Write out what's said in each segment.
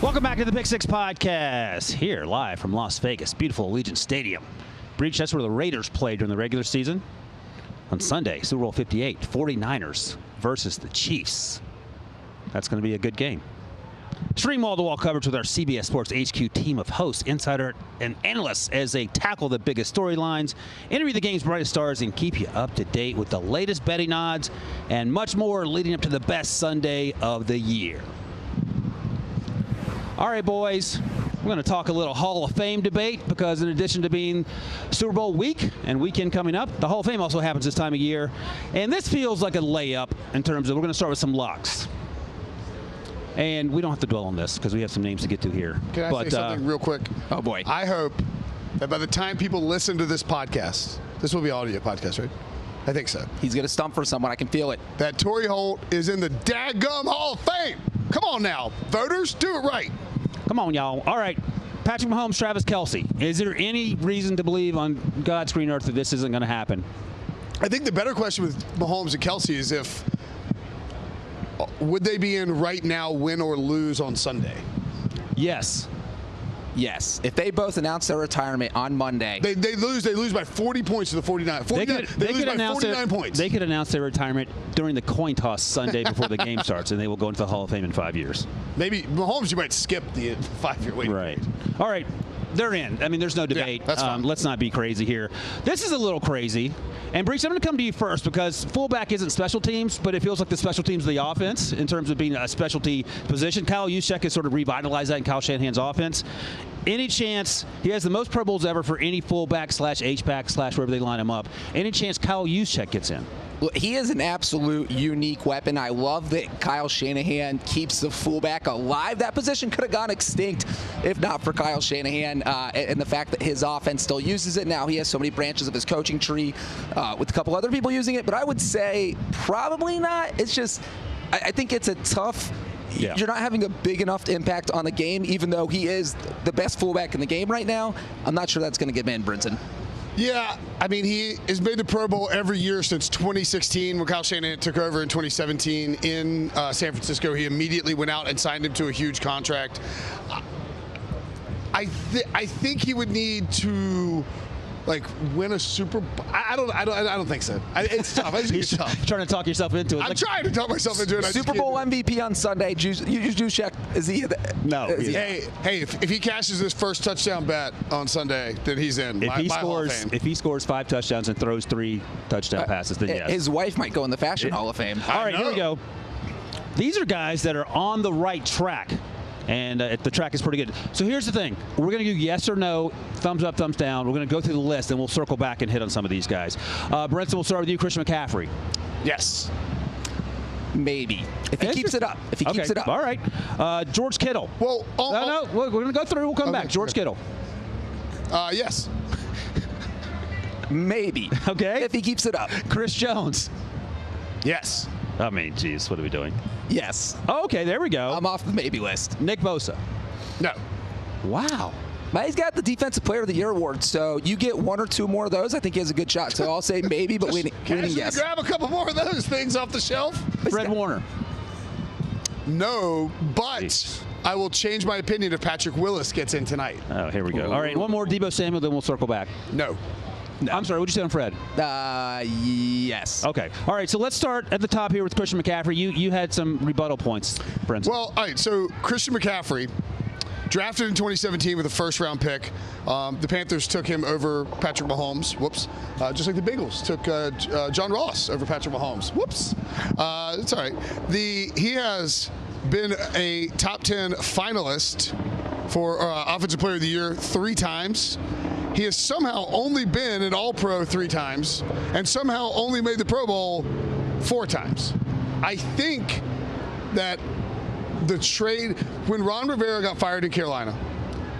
Welcome back to the Pick Six Podcast, here live from Las Vegas, beautiful Allegiant Stadium. Breach, that's where the Raiders played during the regular season. On Sunday, Super Bowl 58, 49ers versus the Chiefs. That's going to be a good game. Stream wall-to-wall coverage with our CBS Sports HQ team of hosts, insider, and analysts as they tackle the biggest storylines, interview the game's brightest stars, and keep you up to date with the latest betting odds and much more leading up to the best Sunday of the year. All right, boys, we're going to talk a little Hall of Fame debate because in addition to being Super Bowl week and weekend coming up, the Hall of Fame also happens this time of year. And this feels like a layup in terms of we're going to start with some locks. And we don't have to dwell on this because we have some names to get to here. Can I say something real quick? Oh, boy. I hope that by the time people listen to this podcast, this will be audio podcast, right? I think so. He's going to stump for someone. I can feel it. That Torrey Holt is in the dadgum Hall of Fame. Come on now, voters, do it right. Come on, y'all. All right. Patrick Mahomes, Travis Kelce. Is there any reason to believe on God's green earth that this isn't going to happen? I think the better question with Mahomes and Kelce is would they be in right now, win or lose on Sunday? Yes. Yes. If they both announce their retirement on Monday. They lose by 40 points to the 49. They lose by 49 points. They could announce their retirement during the coin toss Sunday before the game starts, and they will go into the Hall of Fame in 5 years. Maybe Mahomes, you might skip the 5-year wait. Right. All right. They're in. I mean, there's no debate. Yeah, that's fine. Let's not be crazy here. This is a little crazy. And, Breach, I'm going to come to you first because fullback isn't special teams, but it feels like the special teams of the offense in terms of being a specialty position. Kyle Juszczyk has sort of revitalized that in Kyle Shanahan's offense. Any chance he has the most Pro Bowls ever for any fullback / H-back / wherever they line him up. Any chance Kyle Juszczyk gets in? Well, he is an absolute unique weapon. I love that Kyle Shanahan keeps the fullback alive. That position could have gone extinct if not for Kyle Shanahan and the fact that his offense still uses it. Now he has so many branches of his coaching tree with a couple other people using it, but I would say probably not. It's just, I think it's a tough. Yeah. You're not having a big enough impact on the game, even though he is the best fullback in the game right now. I'm not sure that's going to get in Brinson. Yeah, I mean, he has made the Pro Bowl every year since 2016 when Kyle Shanahan took over in 2017 in San Francisco. He immediately went out and signed him to a huge contract. I think he would need to win a Super Bowl. I don't think so. It's tough. It's tough. Trying to talk yourself into it. I'm trying to talk myself into it. Super Bowl MVP on Sunday. Juszczyk, is he? No. Hey, if he cashes his first touchdown bet on Sunday, then he's in. If he scores 5 touchdowns and throws 3 touchdown passes, then yes. His wife might go in the Fashion Hall of Fame. All right, here we go. These are guys that are on the right track. And the track is pretty good. So here's the thing. We're going to do yes or no, thumbs up, thumbs down. We're going to go through the list, and we'll circle back and hit on some of these guys. Brinson, we'll start with you, Christian McCaffrey. Yes. Maybe. If he keeps it up. If he keeps it up. All right. George Kittle. Well, no, we're going to go through. We'll come back. George Kittle. Yes. Maybe. Okay. If he keeps it up. Chris Jones. Yes. I mean, geez, what are we doing? Yes. Oh, okay, there we go. I'm off the maybe list. Nick Bosa. No. Wow. But he's got the Defensive Player of the Year award, so you get 1 or 2 more of those, I think he has a good shot. So I'll say maybe, but winning yes. Grab a couple more of those things off the shelf. Fred Warner. No, but I will change my opinion if Patrick Willis gets in tonight. Oh, here we go. All right, one more Deebo Samuel, then we'll circle back. No. I'm sorry, what'd you say on Fred? Yes. Okay. All right, so let's start at the top here with Christian McCaffrey. You had some rebuttal points, Brinson. Well, all right, so Christian McCaffrey, drafted in 2017 with a first-round pick. The Panthers took him over Patrick Mahomes. Whoops. Just like the Bengals took John Ross over Patrick Mahomes. Whoops. It's all right. He has been a top 10 finalist for Offensive Player of the Year 3 times. He has somehow only been an All-Pro 3 times and somehow only made the Pro Bowl 4 times. I think that the trade, when Ron Rivera got fired in Carolina,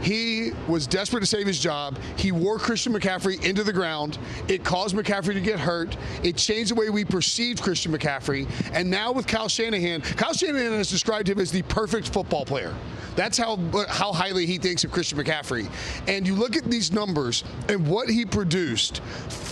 he was desperate to save his job. He wore Christian McCaffrey into the ground. It caused McCaffrey to get hurt. It changed the way we perceived Christian McCaffrey. And now with Kyle Shanahan has described him as the perfect football player. That's how highly he thinks of Christian McCaffrey. And you look at these numbers and what he produced.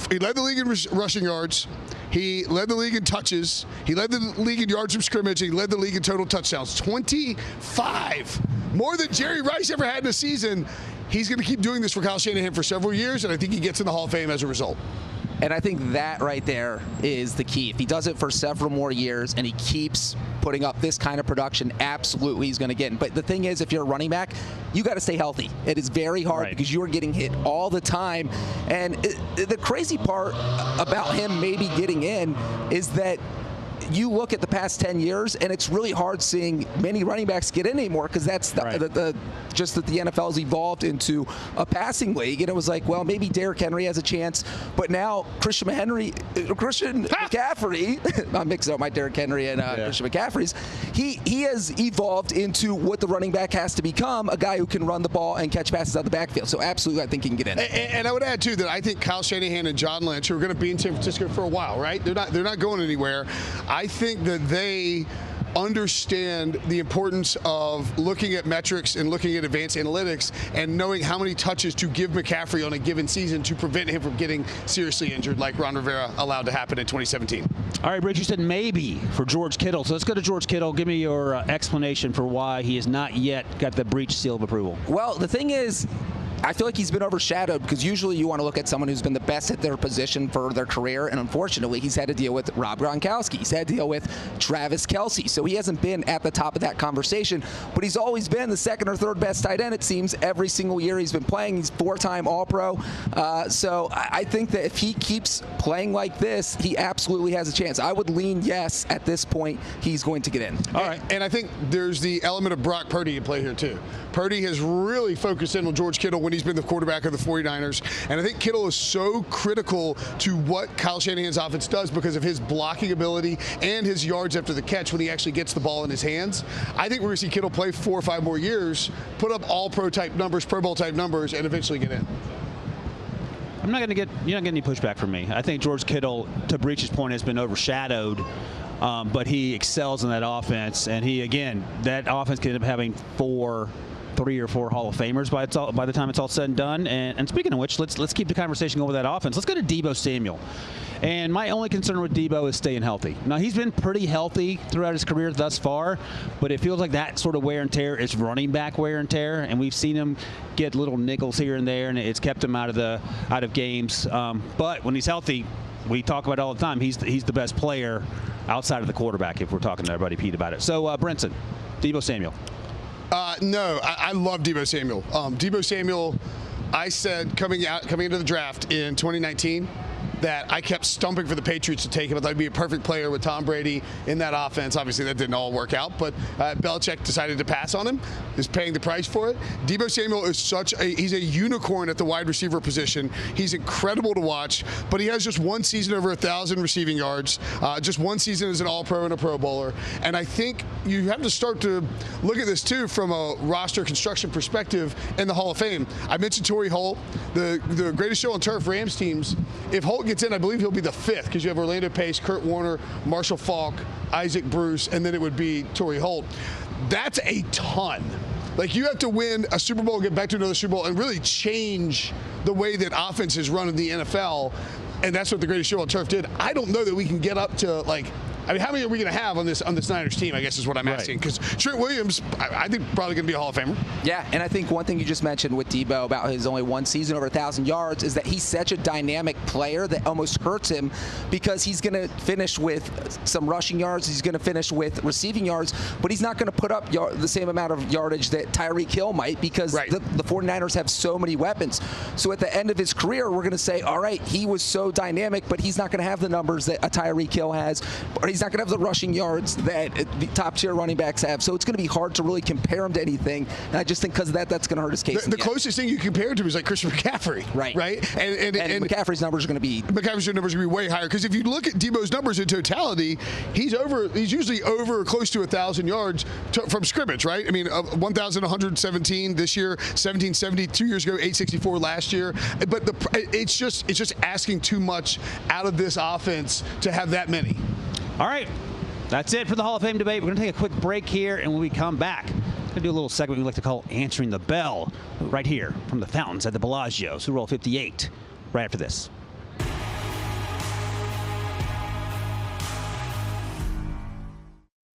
He led the league in rushing yards. He led the league in touches. He led the league in yards from scrimmage. He led the league in total touchdowns. 25 more than Jerry Rice ever had in a season. He's going to keep doing this for Kyle Shanahan for several years, and I think he gets in the Hall of Fame as a result. And I think that right there is the key. If he does it for several more years and he keeps putting up this kind of production, absolutely he's going to get in. But the thing is, if you're a running back, you got to stay healthy. It is very hard because you are getting hit all the time. And the crazy part about him maybe getting in is that you look at the past 10 years, and it's really hard seeing many running backs get in anymore because that's just that the NFL has evolved into a passing league. And it was like, well, maybe Derrick Henry has a chance, but now Christian McCaffrey, I'm mixing up my Derrick Henry and Christian McCaffrey's, he has evolved into what the running back has to become, a guy who can run the ball and catch passes out of the backfield. So absolutely, I think he can get in. And I would add, too, that I think Kyle Shanahan and John Lynch, who are going to be in San Francisco for a while, right? They're not going anywhere. I think that they understand the importance of looking at metrics and looking at advanced analytics and knowing how many touches to give McCaffrey on a given season to prevent him from getting seriously injured like Ron Rivera allowed to happen in 2017. All right, Bridge, you said maybe for George Kittle. So let's go to George Kittle. Give me your explanation for why he has not yet got the breach seal of approval. Well, the thing is, I feel like he's been overshadowed because usually you want to look at someone who's been the best at their position for their career, and unfortunately he's had to deal with Rob Gronkowski. He's had to deal with Travis Kelce. So he hasn't been at the top of that conversation, but he's always been the second or third best tight end, it seems, every single year he's been playing. He's 4-time All-Pro. So I think that if he keeps playing like this, he absolutely has a chance. I would lean yes at this point he's going to get in. All right. And I think there's the element of Brock Purdy at play here, too. Purdy has really focused in on George Kittle when he's been the quarterback of the 49ers. And I think Kittle is so critical to what Kyle Shanahan's offense does because of his blocking ability and his yards after the catch when he actually gets the ball in his hands. I think we're going to see Kittle play 4 or 5 more years, put up all-pro type numbers, Pro Bowl type numbers, and eventually get in. You're not getting any pushback from me. I think George Kittle, to Breach's point, has been overshadowed. But he excels in that offense. And that offense could end up having 3 or 4 Hall of Famers by the time it's all said and done. And speaking of which, let's keep the conversation going with that offense. Let's go to Deebo Samuel. And my only concern with Deebo is staying healthy. Now, he's been pretty healthy throughout his career thus far, but it feels like that sort of wear and tear is running back wear and tear, and we've seen him get little nickels here and there, and it's kept him out of games. But when he's healthy, we talk about it all the time, he's the best player outside of the quarterback, if we're talking to our buddy Pete about it. So, Brinson, Deebo Samuel. No, I love Deebo Samuel. Deebo Samuel, I said coming into the draft in 2019 that I kept stumping for the Patriots to take him. I thought he'd be a perfect player with Tom Brady in that offense. Obviously, that didn't all work out, but Belichick decided to pass on him, is paying the price for it. Deebo Samuel is he's a unicorn at the wide receiver position. He's incredible to watch, but he has just one season over 1,000 receiving yards, just one season as an All-Pro and a Pro Bowler. And I think you have to start to look at this, too, from a roster construction perspective in the Hall of Fame. I mentioned Torrey Holt, the Greatest Show on Turf Rams teams. If Holt gets in, I believe he'll be the 5th because you have Orlando Pace, Kurt Warner, Marshall Faulk, Isaac Bruce, and then it would be Torrey Holt. That's a ton. Like, you have to win a Super Bowl, get back to another Super Bowl, and really change the way that offense is run in the NFL. And that's what the Greatest Show on Turf did. I don't know that we can get up to, how many are we going to have on this Niners team, I guess is what I'm asking. Because Trent Williams, I think, probably going to be a Hall of Famer. Yeah, and I think one thing you just mentioned with Deebo about his only one season over 1,000 yards is that he's such a dynamic player that almost hurts him because he's going to finish with some rushing yards, he's going to finish with receiving yards, but he's not going to put up the same amount of yardage that Tyreek Hill might because the 49ers have so many weapons. So at the end of his career, we're going to say, all right, he was so dynamic, but he's not going to have the numbers that a Tyreek Hill has, or he's not going to have the rushing yards that the top-tier running backs have. So it's going to be hard to really compare him to anything. And I just think because of that, that's going to hurt his case. The closest thing you compare to is like Christian McCaffrey. Right. And McCaffrey's numbers are going to be... McCaffrey's numbers are going to be way higher. Because if you look at Deebo's numbers in totality, he's usually over close to 1,000 yards from scrimmage, right? I mean, 1,117 this year, 1,770 2 years ago, 864 last year. But it's just asking too much out of this offense to have that many. All right, that's it for the Hall of Fame debate. We're going to take a quick break here, and when we come back, we're going to do a little segment we like to call Answering the Bell right here from the fountains at the Bellagio, Super Bowl 58, right after this.